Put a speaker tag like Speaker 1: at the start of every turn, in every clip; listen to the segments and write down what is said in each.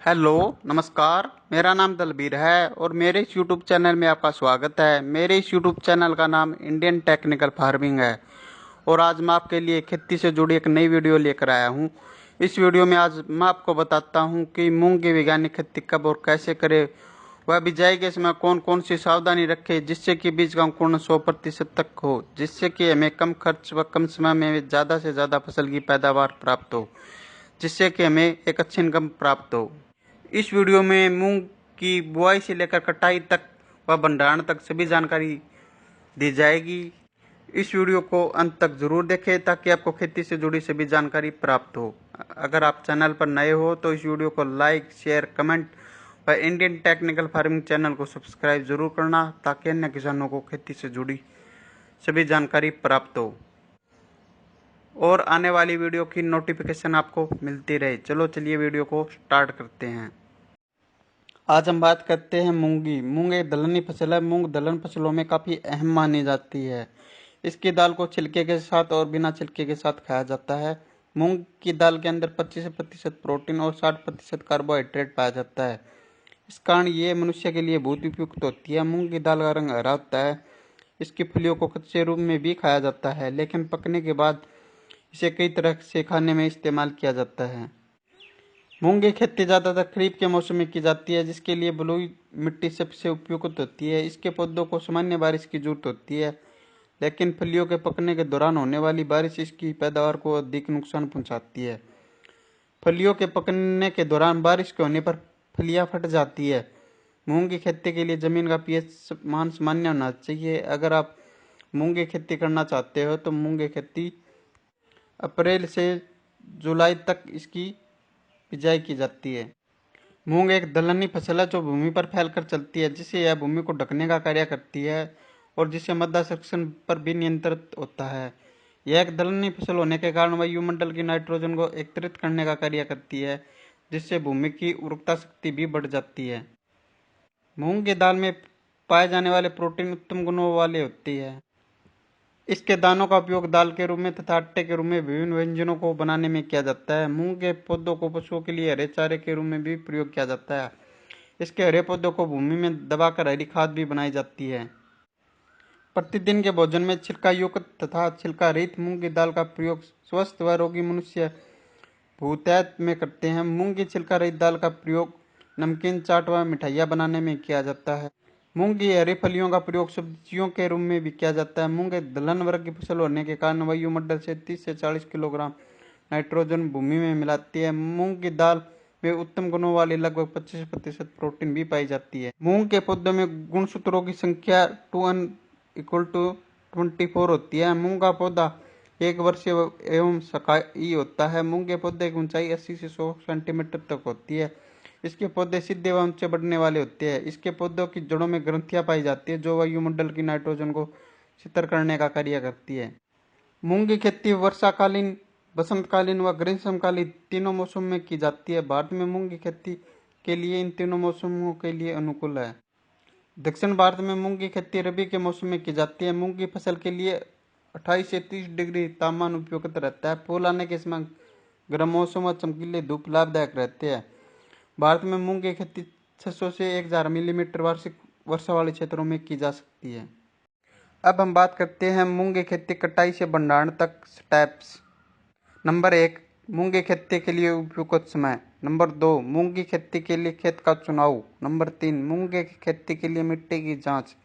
Speaker 1: Hello, नमस्कार। मेरा नाम दलबीर है और मेरे इस यूट्यूब चैनल में आपका स्वागत है। मेरे इस यूट्यूब चैनल का नाम इंडियन टेक्निकल फार्मिंग है और आज मैं आपके लिए खेती से जुड़ी एक नई वीडियो लेकर आया हूं। इस वीडियो में आज मैं आपको बताता हूं कि मूंग की वैज्ञानिक खेती कब और कैसे करें, वह बिजाई के समय कौन कौन सी सावधानी रखें जिससे कि बीज का अंकुरण 100% तक हो, जिससे कि हमें कम खर्च व कम समय में ज़्यादा से ज़्यादा फसल की पैदावार प्राप्त हो, जिससे कि हमें एक अच्छी इनकम प्राप्त हो। इस वीडियो में मूंग की बुआई से लेकर कटाई तक व भंडारण तक सभी जानकारी दी जाएगी। इस वीडियो को अंत तक जरूर देखें ताकि आपको खेती से जुड़ी सभी जानकारी प्राप्त हो। अगर आप चैनल पर नए हो तो इस वीडियो को लाइक, शेयर, कमेंट व इंडियन टेक्निकल फार्मिंग चैनल को सब्सक्राइब जरूर करना ताकि अन्य किसानों को खेती से जुड़ी सभी जानकारी प्राप्त हो और आने वाली वीडियो की नोटिफिकेशन आपको मिलती रहे। चलिए वीडियो को स्टार्ट करते हैं। आज हम बात करते हैं मूंगी। मूंग एक दलहनी फसल है। मूंग दलहन फसलों में काफ़ी अहम मानी जाती है। इसकी दाल को छिलके के साथ और बिना छिलके के साथ खाया जाता है। मूंग की दाल के अंदर 25% प्रोटीन और 60% कार्बोहाइड्रेट पाया जाता है। इस कारण ये मनुष्य के लिए बहुत उपयुक्त होती है। मूंग की दाल का रंग हरा होता है। इसकी फलियों को कच्चे रूप में भी खाया जाता है, लेकिन पकने के बाद इसे कई तरह से खाने में इस्तेमाल किया जाता है। मूंग की खेती ज़्यादातर खरीफ के मौसम में की जाती है, जिसके लिए बलुई मिट्टी सबसे उपयुक्त होती है। इसके पौधों को सामान्य बारिश की जरूरत होती है, लेकिन फलियों के पकने के दौरान होने वाली बारिश इसकी पैदावार को अधिक नुकसान पहुंचाती है। फलियों के पकने के दौरान बारिश के होने पर फलियां फट जाती है। मूंग की खेती के लिए जमीन का पीएच मान सामान्य होना चाहिए। अगर आप मूंग की खेती करना चाहते हो तो मूंग की खेती अप्रैल से जुलाई तक इसकी बिजाई की जाती है। मूंग एक दलहनी फसल है जो भूमि पर फैलकर चलती है, जिससे यह भूमि को ढकने का कार्य करती है और जिससे मध्याकर्षण पर भी नियंत्रित होता है। यह एक दलहनी फसल होने के कारण वायुमंडल की नाइट्रोजन को एकत्रित करने का कार्य करती है, जिससे भूमि की उर्वरता शक्ति भी बढ़ जाती है। मूंग की दाल में पाए जाने वाले प्रोटीन उत्तम गुणों वाले होते हैं। इसके दानों का उपयोग दाल के रूप में तथा आटे के रूप में विभिन्न व्यंजनों को बनाने में किया जाता है। मूंग के पौधों को पशुओं के लिए हरे चारे के रूप में भी प्रयोग किया जाता है। इसके हरे पौधों को भूमि में दबाकर हरी खाद भी बनाई जाती है। प्रतिदिन के भोजन में छिलका युक्त तथा छिलका रहित मूंग की दाल का प्रयोग स्वस्थ व रोगी मनुष्य बहुतायत में करते हैं। मूंग की छिलका रहित दाल का प्रयोग नमकीन, चाट व मिठाइयाँ बनाने में किया जाता है। मूंग की हरी फलियों का प्रयोग सब्जियों के रूप में भी किया जाता है। मूंग एक दलहन वर्ग की फसल होने के कारण वायुमंडल से 30 से 40 किलोग्राम नाइट्रोजन भूमि में मिलाती है। मूंग की दाल में उत्तम गुणों वाली लगभग 25% प्रोटीन भी पाई जाती है। मूंग के पौधों में गुणसूत्रों की संख्या 2n = 24 होती है। मूंग का पौधा एक वर्षीय एवं शाकाहारी होता है। मूंग के पौधे की ऊंचाई 80 से 100 सेंटीमीटर तक होती है। इसके पौधे सीधे व ऊंचे बढ़ने वाले होते हैं। इसके पौधों की जड़ों में ग्रंथियां पाई जाती है जो वायुमंडल की नाइट्रोजन को शीतल करने का कार्य करती है। मूंग की खेती वर्षाकालीन, बसंतकालीन व ग्रीष्मकालीन तीनों मौसम में की जाती है। भारत में मूंग की खेती के लिए इन तीनों मौसमों के लिए अनुकूल है। दक्षिण भारत में मूंग की खेती रबी के मौसम में की जाती है। मूंग की फसल के लिए 28 से 30 डिग्री तापमान उपयुक्त रहता है। फूल आने के समय गर्म मौसम व चमकीली धूप लाभदायक रहते हैं। भारत में मूंग की खेती 600 से 1000 मिलीमीटर वार्षिक वर्षा वाले क्षेत्रों में की जा सकती है। अब हम बात करते हैं मूंग की खेती कटाई से भंडारण तक स्टेप्स। नंबर 1, मूंग की खेती के लिए उपयुक्त समय। नंबर 2, मूंग की खेती के लिए खेत का चुनाव। नंबर 3, मूंग की खेती के लिए मिट्टी की जांच।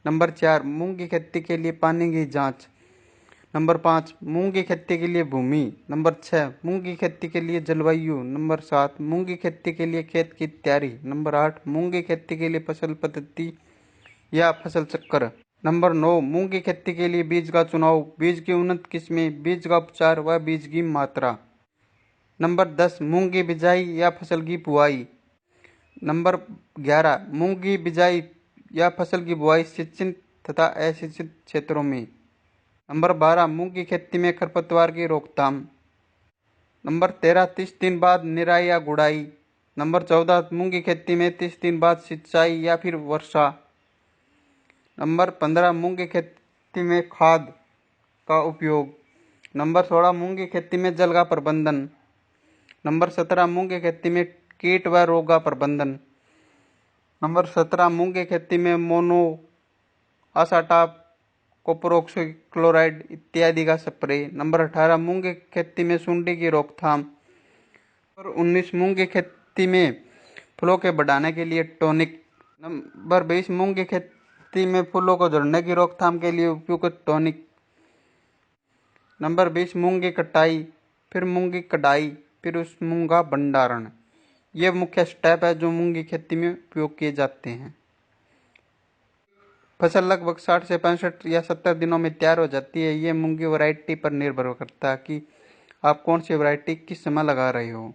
Speaker 1: नंबर 4, मूंग की खेती के लिए पानी की जांच। नंबर 5, मूंग की खेती के लिए भूमि। नंबर 6, मूंग की खेती के लिए जलवायु। नंबर 7, मूंग की खेती के लिए खेत की तैयारी। नंबर 8, मूंग की खेती के लिए फसल पद्धति या फसल चक्र। नंबर 9, मूंग की खेती के लिए बीज का चुनाव, बीज की उन्नत किस्में, बीज का उपचार व बीज की मात्रा। नंबर 10, मूंग की बिजाई या फसल की बुआई। नंबर 11, मूंग की बिजाई या फसल की बुआई सिंचित तथा असिंचित क्षेत्रों में। नंबर 12, मूंग की खेती में खरपतवार की रोकथाम। नंबर 13, 30 दिन बाद निराई या गुड़ाई। नंबर 14, मूंग की खेती में 30 दिन बाद सिंचाई या फिर वर्षा। नंबर 15, मूंग की खेती में खाद का उपयोग। नंबर 16, मूंग की खेती में जल का प्रबंधन। नंबर 17, मूंग की खेती में कीट व रोग का प्रबंधन। नंबर 17, मूंग की खेती में मोनो आसाटाप, कॉपर ऑक्सीक्लोराइड इत्यादि का स्प्रे। नंबर 18, मूंग की खेती में सुंडी की रोकथाम। नंबर 19, मूंग की खेती में फूलों के बढ़ाने के लिए टॉनिक। नंबर 20, मूंग की खेती में फूलों को झड़ने की रोकथाम के लिए उपयुक्त टॉनिक। नंबर 20, मूंग की कटाई, फिर मूंग की कटाई, फिर उस मूंग का भंडारण। ये मुख्य स्टेप है जो मूंग की खेती में उपयोग किए जाते हैं। फसल लगभग 60 से 65 या 70 दिनों में तैयार हो जाती है। ये मूंग की वैरायटी पर निर्भर करता है कि आप कौन सी वैरायटी किस समय लगा रहे हो।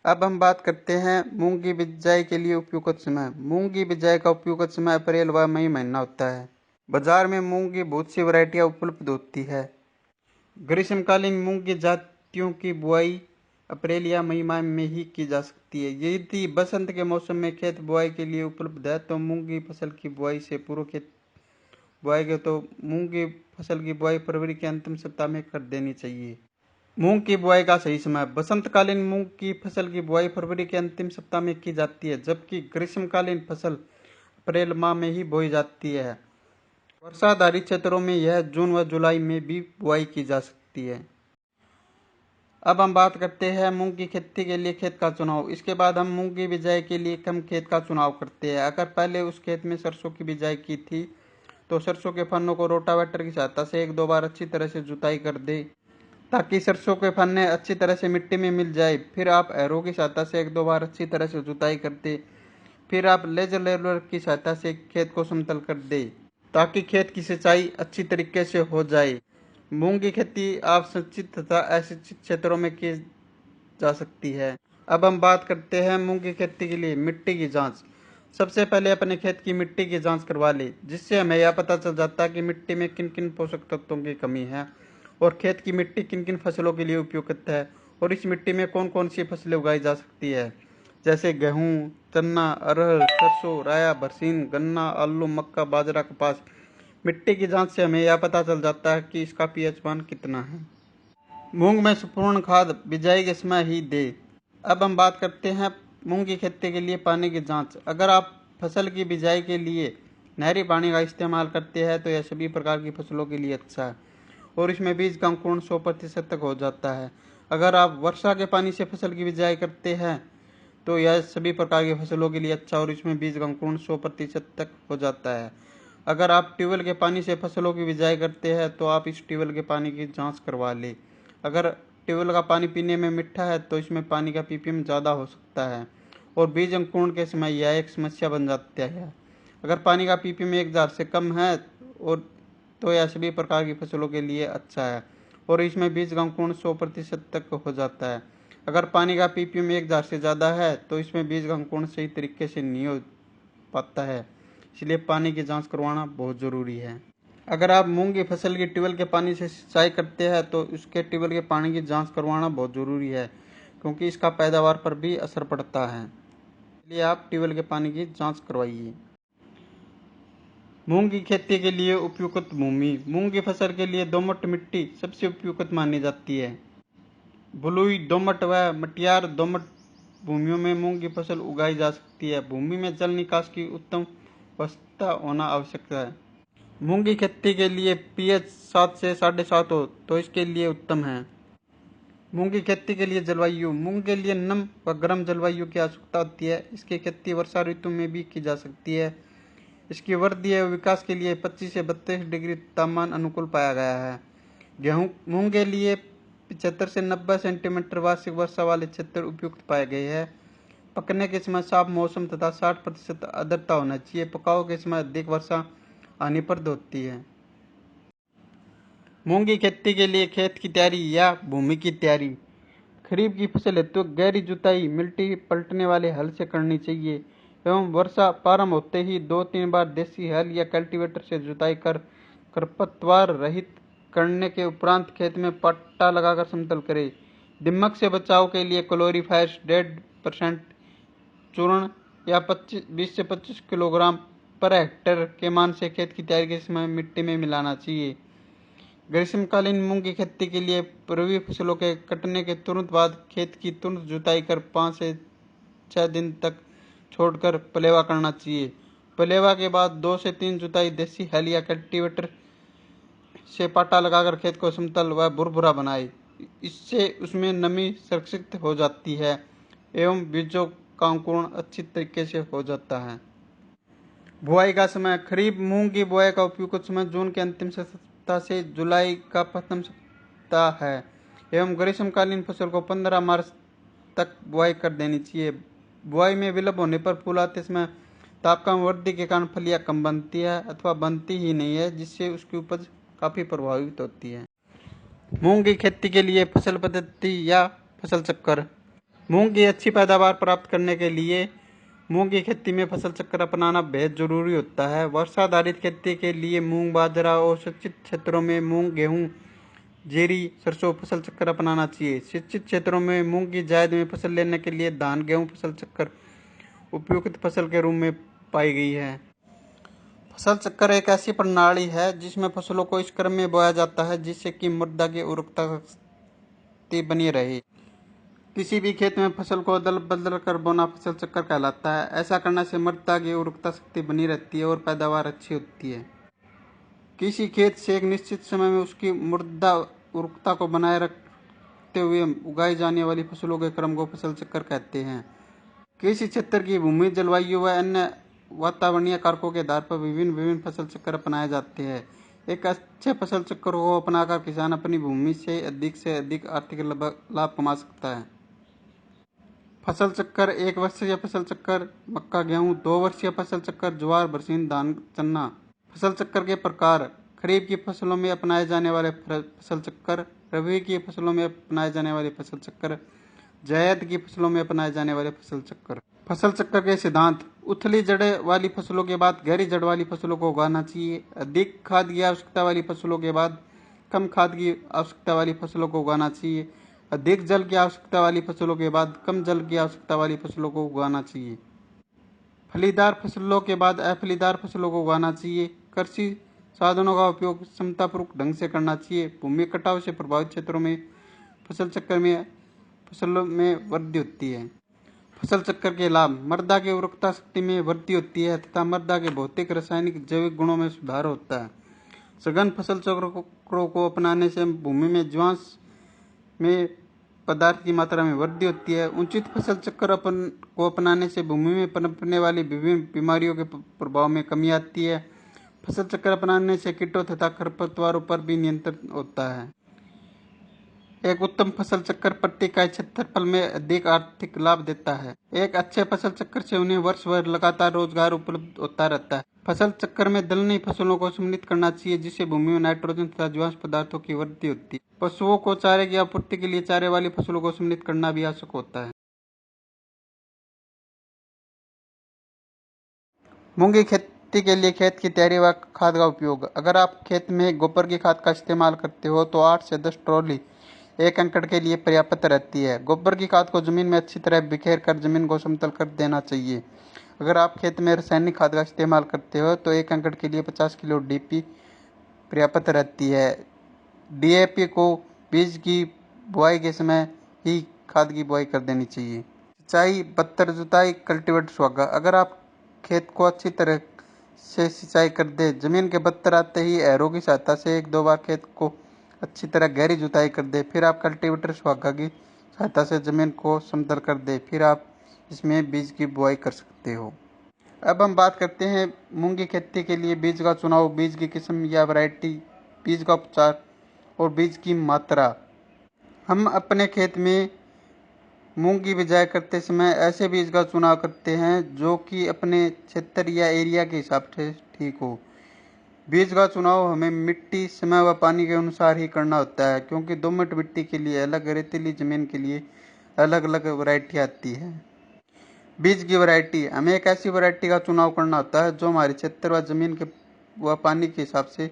Speaker 1: अब हम बात करते हैं मूंग की बिजाई के लिए उपयुक्त समय। मूंग की बिजाई का उपयुक्त समय अप्रैल व मई महीना होता है। बाजार में मूंग की बहुत सी वैरायटियां उपलब्ध होती है। ग्रीष्मकालीन मूंग की जातियों की बुआई अप्रैल या मई माह में ही की जा सकती है। यदि बसंत के मौसम में खेत बुआई के लिए उपलब्ध है तो मूंग की फसल की बुआई से पूर्व खेत बुआएंगे तो मूंग की फसल की बुआई फरवरी के अंतिम सप्ताह में कर देनी चाहिए। मूंग की बुआई का सही समय। बसंतकालीन मूंग की फसल की बुआई फरवरी के अंतिम सप्ताह में की जाती है, जबकि ग्रीष्मकालीन फसल अप्रैल माह में ही बोई जाती है। वर्षाधारित क्षेत्रों में यह जून व जुलाई में भी बुआई की जा सकती है। अब हम बात करते हैं मूंग की खेती के लिए खेत का चुनाव। इसके बाद हम मूंग की बिजाई के लिए कम खेत का चुनाव करते हैं। अगर पहले उस खेत में सरसों की बिजाई की थी तो सरसों के फन्नों को रोटावेटर की सहायता से 1-2 बार अच्छी तरह से जुताई कर दे ताकि सरसों के फन्ने अच्छी तरह से मिट्टी में मिल जाए। फिर आप एरो की सहायता से 1-2 बार अच्छी तरह से जुताई कर दे। फिर आप लेजर लेवलर की सहायता से खेत को समतल कर दे ताकि खेत की सिंचाई अच्छी तरीके से हो जाए। मूंग की खेती आप सिंचित तथा असिंचित क्षेत्रों में की जा सकती है। अब हम बात करते हैं मूंग की खेती के लिए मिट्टी की जांच। सबसे पहले अपने खेत की मिट्टी की जांच करवा ले, जिससे हमें यह पता चल जाता है कि मिट्टी में किन किन पोषक तत्वों की कमी है और खेत की मिट्टी किन किन फसलों के लिए उपयुक्त है और इस मिट्टी में कौन कौन सी फसलें उगाई जा सकती है, जैसे गेहूँ, चना, अरहर, सरसों, राया, बरसीन, गन्ना, आलू, मक्का, बाजरा, कपास। मिट्टी की जांच से हमें यह पता चल जाता है कि इसका पीएच मान कितना है। मूंग में संपूर्ण खाद बिजाई के समय ही दे। अब हम बात करते हैं मूंग की खेती के लिए पानी की जांच। अगर आप फसल की बिजाई के लिए नहरी पानी का इस्तेमाल करते हैं तो यह सभी प्रकार की फसलों के लिए अच्छा है और इसमें बीज का अंकुरण 100% तक हो जाता है। अगर आप वर्षा के पानी से फसल की बिजाई करते हैं तो यह सभी प्रकार की फसलों के लिए अच्छा और इसमें बीज का अंकुरण 100% तक हो जाता है। अगर आप ट्यूबवेल के पानी से फसलों की बिजाई करते हैं तो आप इस ट्यूबवेल के पानी की जांच करवा लें। अगर ट्यूबवेल का पानी पीने में मीठा है तो इसमें पानी का पीपीएम ज़्यादा हो सकता है और बीज अंकुरण के समय यह एक समस्या बन जाती है। अगर पानी का पीपीएम 1000 से कम है और तो यह सभी प्रकार की फसलों के लिए अच्छा है और इसमें बीज का अंकुरण 100% तक हो जाता है। अगर पानी का पीपीएम 1000 से ज़्यादा है तो इसमें बीज का अंकुरण सही तरीके से नहीं हो पाता है, इसलिए पानी की जांच करवाना बहुत ज़रूरी है। अगर आप मूंग की फसल की ट्यूबवेल के पानी से सिंचाई करते हैं तो उसके ट्यूबवेल के पानी की जांच करवाना बहुत ज़रूरी है, क्योंकि इसका पैदावार पर भी असर पड़ता है, इसलिए आप ट्यूबवेल के पानी की जांच करवाइए। मूंग की खेती के लिए उपयुक्त भूमि। मूंग की फसल के लिए दोमट मिट्टी सबसे उपयुक्त मानी जाती है। बलुई, दोमट व मटियार दोमट भूमियों में मूंग की फसल उगाई जा सकती है। भूमि में जल निकास की उत्तम व्यवस्था होना आवश्यक है। मूंग की खेती के लिए पीएच 7 से 7.5 हो तो इसके लिए उत्तम है। मूंग की खेती के लिए जलवायु। मूंग के लिए नम व गर्म जलवायु की आवश्यकता होती है। इसकी खेती वर्षा ऋतु में भी की जा सकती है। इसकी वृद्धि एवं विकास के लिए 25 से 32 डिग्री तापमान अनुकूल पाया गया है। मूंग के लिए 75 से 90 सेंटीमीटर वार्षिक वर्षा वाले क्षेत्र उपयुक्त पाए गए हैं। पकने के समय साफ मौसम तथा 60% आर्द्रता होना चाहिए। पकाव के समय अधिक वर्षा हानिप्रद होती है। मूंग की खेती के लिए खेत की तैयारी या भूमि की तैयारी। खरीफ की फसल हेतु गहरी जुताई मिट्टी पलटने वाले हल से करनी चाहिए एवं वर्षा प्रारंभ होते ही 2-3 बार देसी हल या कल्टीवेटर से जुताई कर खरपतवार रहित करने के उपरांत खेत में पट्टा लगाकर समतल करें। दीमक से बचाव के लिए क्लोरीफायर्स 1.5% चूर्ण या 20 से 25 किलोग्राम पर हेक्टेयर के मान से खेत की तैयारी के समय मिट्टी में मिलाना चाहिए। ग्रीष्मकालीन मूंग की खेती के लिए रबी फसलों के कटने के तुरंत बाद खेत की तुरंत जुताई कर 5 से 6 दिन तक छोड़कर पलेवा करना चाहिए। पलेवा के बाद 2 से 3 जुताई देसी हल या कल्टीवेटर से पाटा लगाकर खेत को समतल व भुरभुरा बनाए। इससे उसमें नमी संरक्षित हो जाती है एवं बीजों का अंकुरण अच्छी तरीके से हो जाता है। बुआई का समय। खरीफ मूंग की बुआई का उपयुक्त समय जून के अंतिम सप्ताह से जुलाई का प्रथम सप्ताह है एवं ग्रीष्मकालीन फसल को 15 मार्च तक बुआई कर देनी चाहिए। बुआई में विलंब होने पर फूल आते समय तापमान वृद्धि के कारण फलियां कम बनती है अथवा बनती ही नहीं है, जिससे उसकी उपज काफी प्रभावित होती है। मूंग की खेती के लिए फसल पद्धति या फसल चक्कर। मूंग की अच्छी पैदावार प्राप्त करने के लिए मूंग की खेती में फसल चक्कर अपनाना बेहद जरूरी होता है। वर्षाधारित खेती के लिए मूंग, बाजरा और सिंचित क्षेत्रों में मूंग, गेहूं, जीरी, सरसों फसल चक्कर अपनाना चाहिए। सिंचित क्षेत्रों में मूंग की जायद में फसल लेने के लिए धान, गेहूं फसल चक्कर उपयुक्त फसल के रूप में पाई गई है। फसल चक्कर एक ऐसी प्रणाली है जिसमें फसलों को इस क्रम में बोया जाता है जिससे कि मृदा की उर्वरता शक्ति बनी रहे। किसी भी खेत में फसल को अदल बदल कर बोना फसल चक्कर कहलाता है। ऐसा करने से मृदा की उर्वरता शक्ति बनी रहती है और पैदावार अच्छी होती है। किसी खेत से एक निश्चित समय में उसकी मृदा उर्वरता को बनाए रखते हुए उगाई जाने वाली फसलों के क्रम को फसल चक्कर कहते हैं। किसी क्षेत्र की भूमि, जलवायु व अन्य वातावरणीय कारकों के आधार पर विभिन्न फसल चक्कर अपनाए जाते हैं। एक अच्छे फसल चक्र को अपनाकर किसान अपनी भूमि से अधिक आर्थिक लाभ कमा सकता है। फसल चक्कर। 1 वर्षीय फसल चक्कर मक्का, गेहूं। 2 वर्षीय फसल चक्कर ज्वार, बरसीन, धान, चना। फसल चक्कर के प्रकार। खरीफ की फसलों में अपनाए जाने वाले फसल चक्कर, रबी की फसलों में अपनाए जाने वाले फसल चक्कर, जायद की फसलों में अपनाए जाने वाले फसल चक्कर। फसल चक्कर के सिद्धांत। उथली जड़ वाली फसलों के बाद गहरी जड़ वाली फसलों को उगाना चाहिए। अधिक खाद की आवश्यकता वाली फसलों के बाद कम खाद की आवश्यकता वाली फसलों को उगाना चाहिए। अधिक जल की आवश्यकता वाली फसलों के बाद कम जल की आवश्यकता वाली फसलों को उगाना चाहिए। फलीदार फसलों के बाद अफलीदार फसलों को उगाना चाहिए। कृषि साधनों का उपयोग समतापूर्वक ढंग से करना चाहिए। भूमि कटाव से प्रभावित क्षेत्रों में फसल चक्कर में फसलों में वृद्धि होती है। फसल चक्कर के लाभ। मृदा की उर्वरता शक्ति में वृद्धि होती है तथा मृदा के भौतिक, रासायनिक, जैविक गुणों में सुधार होता है। सघन फसल चक्रों को अपनाने से भूमि में जीवांश में पदार्थ की मात्रा में वृद्धि होती है। उचित फसल चक्र को अपनाने से भूमि में पनपने वाली विभिन्न बीमारियों के प्रभाव में कमी आती है। फसल चक्र अपनाने से कीटों तथा खरपतवारों पर भी नियंत्रण होता है। एक उत्तम फसल चक्र प्रति इकाई क्षेत्रफल में अधिक आर्थिक लाभ देता है। एक अच्छे फसल चक्र से उन्हें वर्ष भर लगातार रोजगार उपलब्ध होता रहता है। फसल चक्र में दलहनी फसलों को सम्मिलित करना चाहिए जिससे भूमि में नाइट्रोजन तथा जीवांश पदार्थों की वृद्धि होती है। पशुओं को चारे की आपूर्ति के लिए चारे वाली फसलों को सम्मिलित करना भी आवश्यक होता है। मूंग की खेती के लिए खेत की तैयारी व खाद का उपयोग। अगर आप खेत में गोबर की खाद का इस्तेमाल करते हो तो 8 से 10 ट्रॉली 1 एकड़ के लिए पर्याप्त रहती है। गोबर की खाद को जमीन में अच्छी तरह बिखेर कर जमीन को समतल कर देना चाहिए। अगर आप खेत में रासायनिक खाद का इस्तेमाल करते हो तो 1 एकड़ के लिए 50 किलो DAP पर्याप्त रहती है। DAP को बीज की बुआई के समय ही खाद की बुआई कर देनी चाहिए। सिंचाई, बत्तर जुताई, कल्टीवेटर सुहागा। अगर आप खेत को अच्छी तरह से सिंचाई कर दे, जमीन के बत्तर आते ही एरो की सहायता से 1-2 बार खेत को अच्छी तरह गहरी जुताई कर दे, फिर आप कल्टीवेटर सुहागा की सहायता से जमीन को समतल कर दे, फिर आप इसमें बीज की बुआई कर सकते हो। अब हम बात करते हैं मूंग की खेती के लिए बीज का चुनाव, बीज की किस्म या वैरायटी, बीज का उपचार और बीज की मात्रा। हम अपने खेत में मूंग की बिजाई करते समय ऐसे बीज का चुनाव करते हैं जो कि अपने क्षेत्र या एरिया के हिसाब से ठीक हो। बीज का चुनाव हमें मिट्टी, समय व पानी के अनुसार ही करना होता है क्योंकि दोमट मिट्टी के लिए अलग, रेतीली जमीन के लिए अलग अलग वैरायटी आती है। बीज की वैरायटी। हमें एक ऐसी वैरायटी का चुनाव करना होता है जो हमारे क्षेत्र व जमीन के व पानी के हिसाब से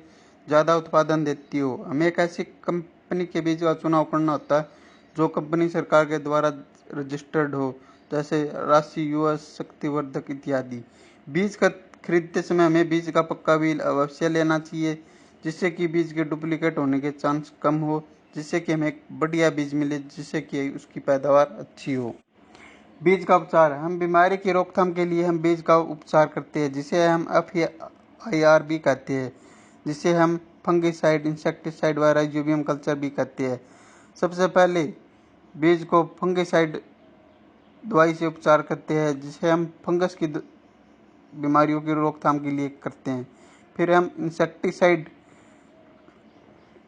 Speaker 1: ज़्यादा उत्पादन देती हो। हमें एक ऐसी कंपनी के बीज का चुनाव करना होता है जो कंपनी सरकार के द्वारा रजिस्टर्ड हो, जैसे राशि, US, शक्तिवर्धक इत्यादि। बीज का खरीदते समय हमें बीज का पक्का बिल अवश्य लेना चाहिए जिससे कि बीज के डुप्लीकेट होने के चांस कम हो, जिससे कि हमें एक बढ़िया बीज मिले, जिससे कि उसकी पैदावार अच्छी हो। बीज का उपचार। हम बीमारी की रोकथाम के लिए हम बीज का उपचार करते हैं, जिसे हम FIR भी कहते हैं, जिसे हम फंगिसाइड, इंसेक्टिसाइड व राइजोबियम कल्चर भी कहते हैं। सबसे पहले बीज को फंगिसाइड दवाई से उपचार करते हैं, जिसे हम फंगस की बीमारियों की रोकथाम के लिए करते हैं। फिर हम इंसेक्टिसाइड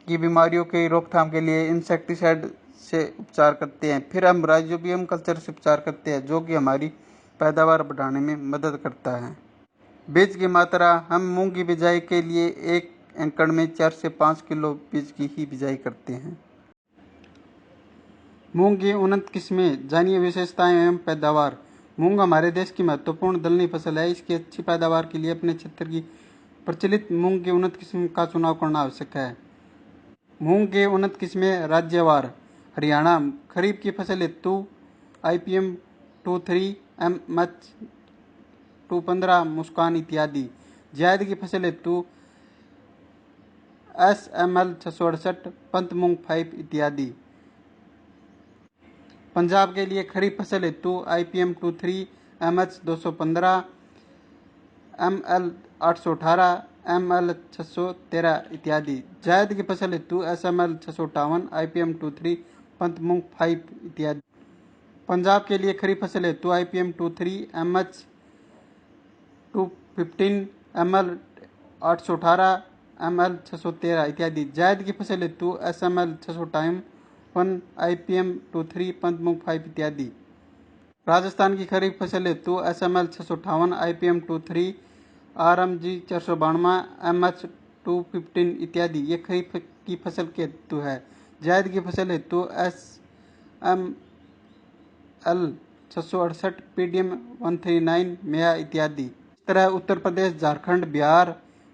Speaker 1: की बीमारियों की रोकथाम के लिए इंसेक्टिसाइड से उपचार करते हैं। फिर हम राइजोबियम कल्चर से उपचार करते हैं, जो कि हमारी पैदावार बढ़ाने में मदद करता है। बीज की मात्रा। हम मूंग की बिजाई के लिए 1 एकड़ में 4 से 5 किलो बीज की ही बिजाई करते हैं। मूंग की उन्नत किस्में। जानिए विशेषताएं एवं पैदावार। मूंग हमारे देश की महत्वपूर्ण दलहनी फसल है। इसकी अच्छी पैदावार के लिए अपने क्षेत्र की प्रचलित मूंग की उन्नत किस्म का चुनाव करना आवश्यक है। मूंग के उन्नत किस्में राज्यवार। हरियाणा खरीफ की फसल हेतु IPM 23, MH 215, मुस्कान इत्यादि। जायद की फसल हेतु SML 668, पंत मूंग 5 इत्यादि। पंजाब के लिए खरीफ फसल हेतु IPM 23, MH 215, ML 818, ML 613 इत्यादि। जायद की फसल हेतु SML 658, IPM 23, पंत मूंग 5 इत्यादि। पंजाब के लिए खरीफ फसल हेतु IPM 23, MH 215, ML 818, ML 613 इत्यादि। जायद की फसल हेतु SML 658, IPM 23, पंत मूंग 5 इत्यादि। राजस्थान की खरीफ फसल हेतु SML 658, IPM 23, RMG 492, MH 215 इत्यादि। ये खरीफ की फसल के हेतु है। जायद की फसल हेतु SML 668, PDM 139, मेया इत्यादि। इस तरह उत्तर प्रदेश, झारखंड, बिहार,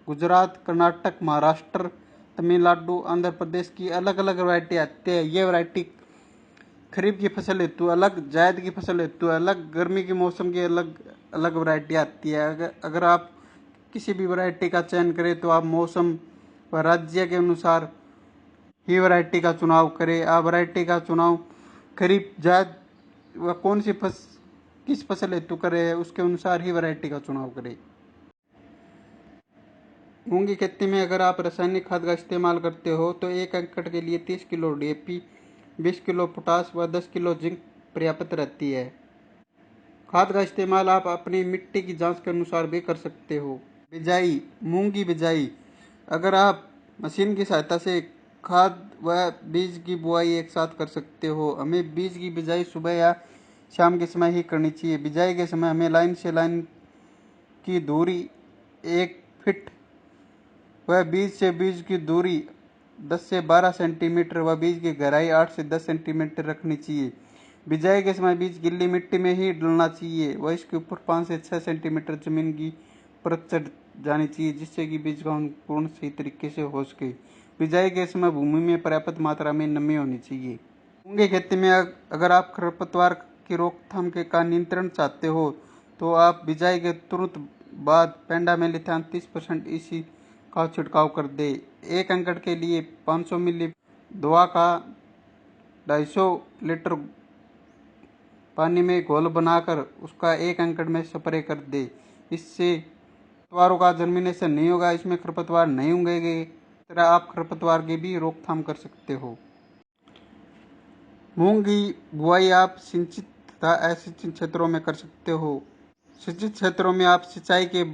Speaker 1: गुजरात, कर्नाटक, महाराष्ट्र, तमिलनाडु, आंध्र प्रदेश की अलग अलग वैरायटी आती है। ये वैरायटी खरीफ की फसल हेतु अलग, जायद की फसल हेतु अलग, गर्मी के मौसम की अलग अलग वैरायटी आती है। अगर आप किसी भी वैरायटी का चयन करें तो आप मौसम व राज्य के अनुसार ही वैरायटी का चुनाव करें। आप वैरायटी का चुनाव खरीफ, जायद व किस फसल हेतु करें, उसके अनुसार ही वैरायटी का चुनाव करें। मूंग की खेती में अगर आप रासायनिक खाद का इस्तेमाल करते हो तो 1 एकड़ के लिए 30 किलो DAP, 20 किलो पोटास व 10 किलो जिंक पर्याप्त रहती है। खाद का इस्तेमाल आप अपनी मिट्टी की जांच के अनुसार भी कर सकते हो। बिजाई। मूंग की बिजाई। अगर आप मशीन की सहायता से खाद व बीज की बुआई एक साथ कर सकते हो। हमें बीज की बिजाई सुबह या शाम के समय ही करनी चाहिए। बिजाई के समय हमें लाइन से लाइन की दूरी 1 फीट व बीज से बीज की दूरी 10 से 12 सेंटीमीटर व बीज की गहराई 8 से 10 सेंटीमीटर रखनी चाहिए। बिजाई के समय बीज गिल्ली मिट्टी में ही डलना चाहिए व इसके ऊपर 5 से 6 सेंटीमीटर जमीन की परत चढ़ जानी चाहिए, जिससे कि बीज का अंकुरण सही तरीके से हो सके। बिजाई के समय भूमि में पर्याप्त मात्रा में नमी होनी चाहिए। मूंग की खेती में अगर आप खरपतवार की रोकथाम का नियंत्रण चाहते हो तो आप बिजाई के तुरंत बाद पेंडामेलिथान 30% EC का छिड़काव कर दे। 1 एकड़ के लिए 500 मिली दवा का 250 लीटर पानी में घोल बनाकर उसका 1 एकड़ में स्प्रे कर दे। इससे खरपतवारों का जर्मिनेशन नहीं होगा, इसमें खरपतवार नहीं उगेंगे। इस तरह आप खरपतवार की भी रोकथाम कर सकते हो। मूंग की बुआई आप सिंचित तथा असिंचित क्षेत्रों में कर सकते हो। सिंचित क्षेत्रों में आप सिंचाई के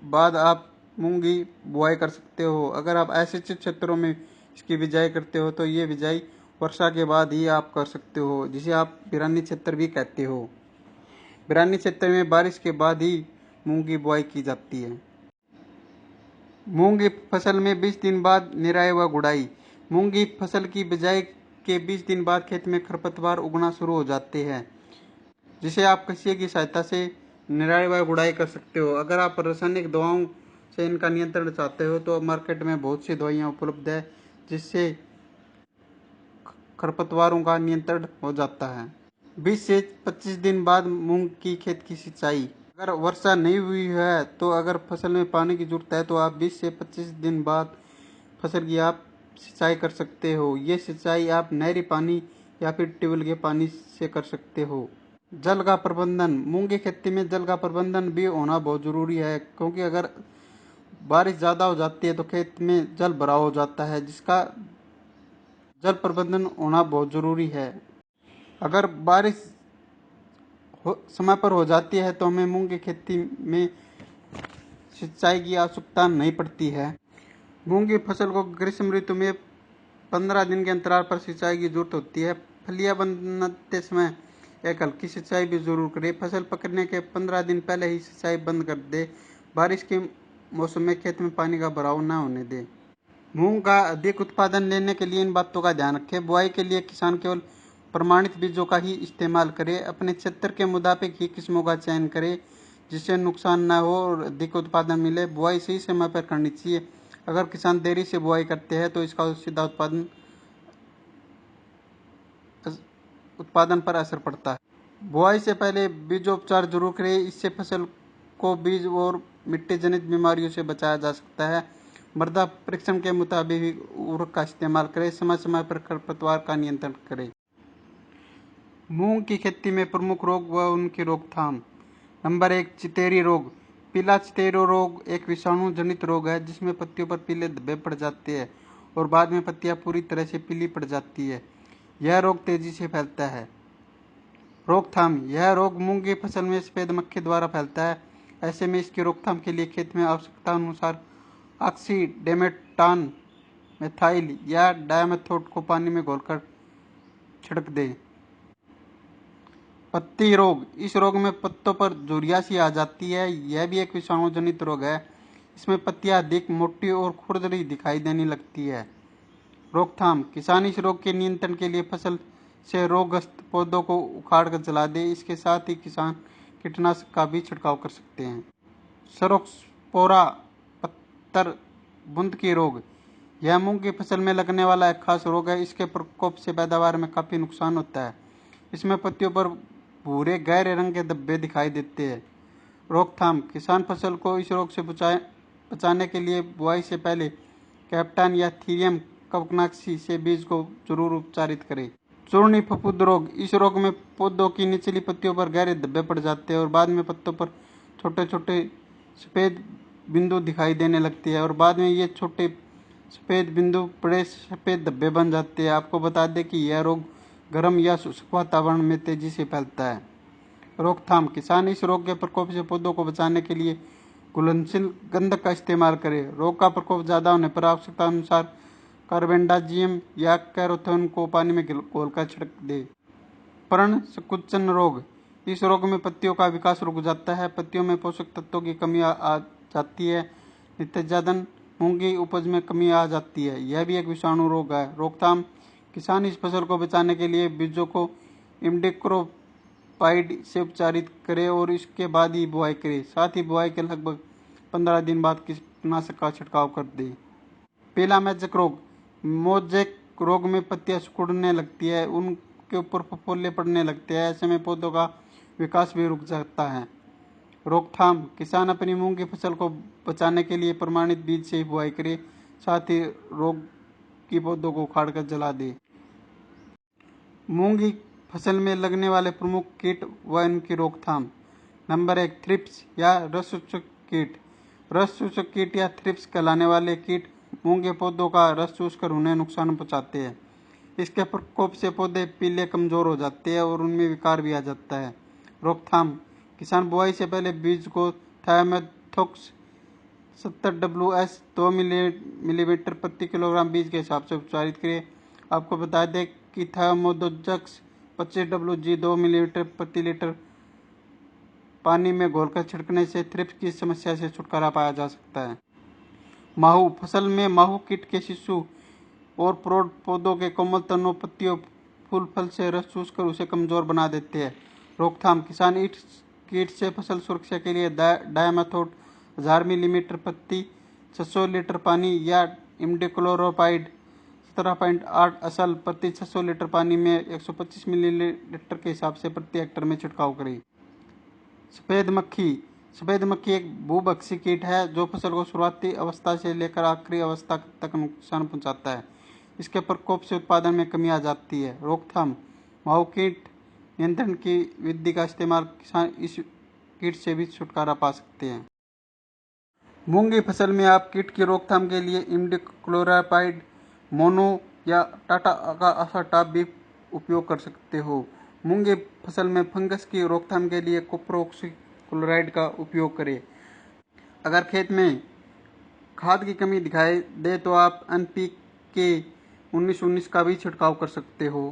Speaker 1: बाद आप मूंग की बुआई कर सकते हो। अगर आप असिंचित क्षेत्रों में इसकी बिजाई करते हो तो ये बिजाई वर्षा के बाद ही आप कर सकते हो, जिसे आप बिरानी क्षेत्र भी कहते हो। बिरानी क्षेत्र में बारिश के बाद ही मूंग की बुआई की जाती है। मूंग की फसल में 20 दिन बाद निराई व गुड़ाई। मूंग की फसल की बिजाई के 20 दिन बाद खेत में खरपतवार उगना शुरू हो जाते हैं, जिसे आप कसिये की सहायता से निराई व गुड़ाई कर सकते हो। अगर आप रासायनिक दवाओं से इनका नियंत्रण चाहते हो तो मार्केट में बहुत सी दवाइयाँ उपलब्ध है, जिससे खरपतवारों का नियंत्रण हो जाता है। 20 से 25 दिन बाद मूंग की खेत की सिंचाई। अगर वर्षा नहीं हुई है तो अगर फसल में पानी की जरूरत है तो आप 20 से 25 दिन बाद फसल की आप सिंचाई कर सकते हो। ये सिंचाई आप नहरी पानी या फिर ट्यूबवेल के पानी से कर सकते हो। जल का प्रबंधन। मूंग की खेती में जल का प्रबंधन भी होना बहुत जरूरी है, क्योंकि अगर बारिश ज़्यादा हो जाती है तो खेत में जल भराव हो जाता है, जिसका जल प्रबंधन होना बहुत जरूरी है। अगर बारिश समय पर हो जाती है तो हमें मूंग की खेती में सिंचाई की आवश्यकता नहीं पड़ती है। मूंग की फसल को ग्रीष्म ऋतु में 15 दिन के अंतराल पर सिंचाई की जरूरत होती है। फलियां बनते समय एक हल्की सिंचाई भी जरूर करें। फसल पकने के 15 दिन पहले ही सिंचाई बंद कर दे। बारिश के मौसम में खेत में पानी का भराव न होने दे। मूंग का अधिक उत्पादन लेने के लिए इन बातों का ध्यान रखें। बुआई के लिए किसान केवल प्रमाणित बीजों का ही इस्तेमाल करे। अपने क्षेत्र के मुताबिक ही किस्मों का चयन करे, जिससे नुकसान न हो और अधिक उत्पादन मिले। बुआई सही समय पर करनी चाहिए। अगर किसान देरी से बुआई करते हैं तो इसका सीधा उत्पादन पर असर पड़ता है। बुआई से पहले बीजोपचार जरूर करें, इससे फसल को बीज और मिट्टी जनित बीमारियों से बचाया जा सकता है। मृदा परीक्षण के मुताबिक उर्वरक का इस्तेमाल करें। समय समय पर खरपतवार का नियंत्रण करें। मूंग की खेती में प्रमुख रोग व उनकी रोकथाम। नंबर 1, चितेरी रोग। पीला चितेरी रोग एक विषाणु जनित रोग है, जिसमें पत्तियों पर पीले धब्बे पड़ जाते हैं और बाद में पत्तियां पूरी तरह से पीली पड़ जाती है। यह रोग तेजी से फैलता है। रोकथाम। यह रोग मूंग की फसल में सफेद मक्खी द्वारा फैलता है। ऐसे में इसकी रोकथाम के लिए खेत में आवश्यकता अनुसार ऑक्सीडेमेटान, मेथाइल या डायमेथोट को पानी में घोलकर छिड़क दें। पत्ती रोग। इस रोग में पत्तों पर झुर्रियाँ सी आ जाती है। यह भी एक विषाणु जनित रोग है। इसमें पत्तियां अधिक मोटी और खुरदरी दिखाई देने लगती है। रोकथाम। किसान इस रोग के नियंत्रण के लिए फसल से रोगग्रस्त पौधों को उखाड़ कर जला दे। इसके साथ ही किसान कीटनाशक का भी छिड़काव कर सकते हैं। सरोक्सपोरा पत्तर बूंद की रोग। यह मूंग की फसल में लगने वाला एक खास रोग है। इसके प्रकोप से पैदावार में काफी नुकसान होता है। इसमें पत्तियों पर भूरे गहरे रंग के धब्बे दिखाई देते हैं। रोकथाम। किसान फसल को इस रोग से बचाने के लिए बुआई से पहले कैप्टान या थीरियम कवकनाशी से बीज को जरूर उपचारित करें। चूर्णी फफूंद रोग। इस रोग में पौधों की निचली पत्तियों पर गहरे धब्बे पड़ जाते हैं और बाद में पत्तों पर छोटे छोटे सफेद बिंदु दिखाई देने लगती है और बाद में ये छोटे सफेद बिंदु बड़े सफेद धब्बे बन जाते हैं। आपको बता दें कि यह रोग गर्म या शुष्क वातावरण में तेजी से फैलता है। रोकथाम। किसान इस रोग के प्रकोप से पौधों को बचाने के लिए घुलनशील गंधक का इस्तेमाल करें। रोग का प्रकोप ज्यादा होने पर आवश्यकता अनुसार कार्बेंडाजियम या कैरोथेन को पानी में घोलकर छिड़क दे। पर्ण संकुचन रोग। इस रोग में पत्तियों का विकास रुक जाता है। पत्तियों में पोषक तत्वों की कमी आ जाती है। नित्यजातन मूंग की उपज में कमी आ जाती है। यह भी एक विषाणु रोग है। रोकथाम। किसान इस फसल को बचाने के लिए बीजों को इमिडाक्लोपाइड से उपचारित करें और इसके बाद ही बुआई करें। साथ ही बुआई के लगभग 15 दिन बाद कीटनाशक का छिड़काव कर दें। पीला मैजक रोग। मोजेक रोग में पत्तियां सिकुड़ने लगती है, उनके ऊपर फफोले पड़ने लगते हैं। ऐसे में पौधों का विकास भी रुक जाता है। रोकथाम। किसान अपनी मूंग की फसल को बचाने के लिए प्रमाणित बीज से ही बुआई करे। साथ ही रोग की पौधों को उखाड़ कर जला दे। मूंग की फसल में लगने वाले प्रमुख कीट व इनकी रोकथाम। नंबर 1, थ्रिप्स या रस चूसक कीट। रस चूसक कीट या थ्रिप्स कहलाने वाले कीट मूंग के पौधों का रस चूसकर उन्हें नुकसान पहुंचाते हैं। इसके प्रकोप से पौधे पीले कमजोर हो जाते हैं और उनमें विकार भी आ जाता है। रोकथाम। किसान बुआई से पहले बीज को थायोमेथोक्स 70 WS 2 मिलीमीटर प्रति किलोग्राम बीज के हिसाब से उपचारित करें। आपको बता दें कि थायोमेथोक्स 25 WG 2 मिलीमीटर प्रति लीटर पानी में घोलकर छिड़कने से थ्रिप्स की समस्या से छुटकारा पाया जा सकता है। माहू। फसल में माहू कीट के शिशु और प्रौढ़ पौधों के कोमल तनों, पत्तियों, फूल फल से रस चूसकर उसे कमजोर बना देते हैं। रोकथाम। किसान इस कीट से फसल सुरक्षा के लिए डायमेथोट 1000 मिलीमीटर प्रति 600 लीटर पानी या इमिडाक्लोप्रिड 17.8 असल प्रति 600 लीटर पानी में 125 मिलीलीटर के हिसाब से प्रति हेक्टेयर में छिड़काव करें। सफेद मक्खी। सफेद मक्खी एक भूभक्षी कीट है जो फसल को शुरुआती अवस्था से लेकर आखिरी अवस्था तक नुकसान पहुंचाता है। इसके प्रकोप से उत्पादन में कमी आ जाती है। रोकथाम। माहू कीट नियंत्रण की विधि का इस्तेमाल किसान इस कीट से भी छुटकारा पा सकते हैं। मूंग की फसल में आप कीट की रोकथाम के लिए इमिडाक्लोप्रिड मोनो या टाटा का असाटाप भी उपयोग कर सकते हो। मूंग की फसल में फंगस की रोकथाम के लिए कॉपर ऑक्सीक्लोराइड का उपयोग करें। अगर खेत में खाद की कमी दिखाई दे तो आप NPK 19-19 का भी छिड़काव कर सकते हो।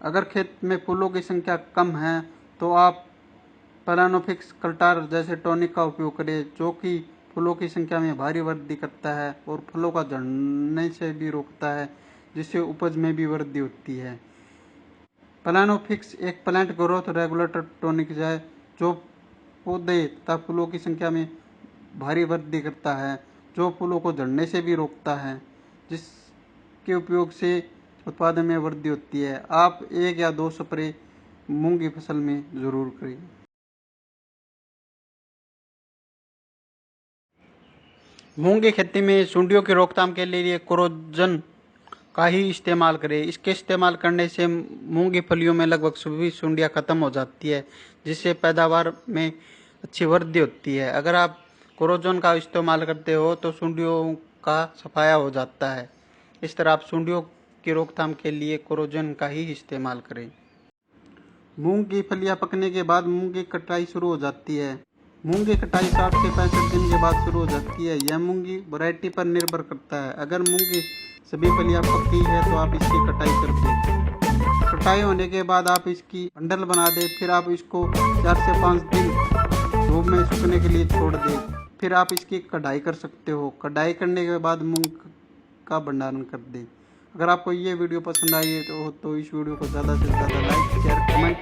Speaker 1: अगर खेत में फूलों की संख्या कम है तो आप प्लानोफिक्स कल्टार जैसे टॉनिक का उपयोग करें, जो कि फूलों की संख्या में भारी वृद्धि करता है और फलों का झड़ने से भी रोकता है, जिससे उपज में भी वृद्धि होती है। प्लानोफिक्स एक प्लांट ग्रोथ रेगुलेटर टॉनिक है जो पौधे तथा फूलों की संख्या में भारी वृद्धि करता है, जो फूलों को झड़ने से भी रोकता है, जिसके उपयोग से उत्पादन में वृद्धि होती है। आप 1 या 2 स्प्रे मूंग की फसल में जरूर करें। मूंग की खेती में सुंडियों की रोकथाम के लिए कोरोजन का ही इस्तेमाल करें। इसके इस्तेमाल करने से मूंग की फलियों में लगभग सभी सुंडियां खत्म हो जाती है, जिससे पैदावार में अच्छी वृद्धि होती है। अगर आप कोरोजन का इस्तेमाल करते हो तो सुंडियों का सफाया हो जाता है। इस तरह आप सुंडियों की रोकथाम के लिए कोरोजन का ही इस्तेमाल करें। मूंग की फलियां पकने के बाद मूंग की कटाई शुरू हो जाती है। मूंग की कटाई 60 से 65 दिन के बाद शुरू हो जाती है। यह मूंग की वैरायटी पर निर्भर करता है। अगर मूंग की सभी फलियां पकी है तो आप इसकी कटाई कर दें। कटाई होने के बाद आप इसकी बंडल बना दें। फिर आप इसको 4 से 5 दिन धूप में सूखने के लिए छोड़ दें। फिर आप इसकी कढ़ाई कर सकते हो। कढ़ाई करने के बाद मूंग का भंडारण कर दें। अगर आपको ये वीडियो पसंद आई है तो इस वीडियो को ज़्यादा से ज़्यादा लाइक, शेयर, कमेंट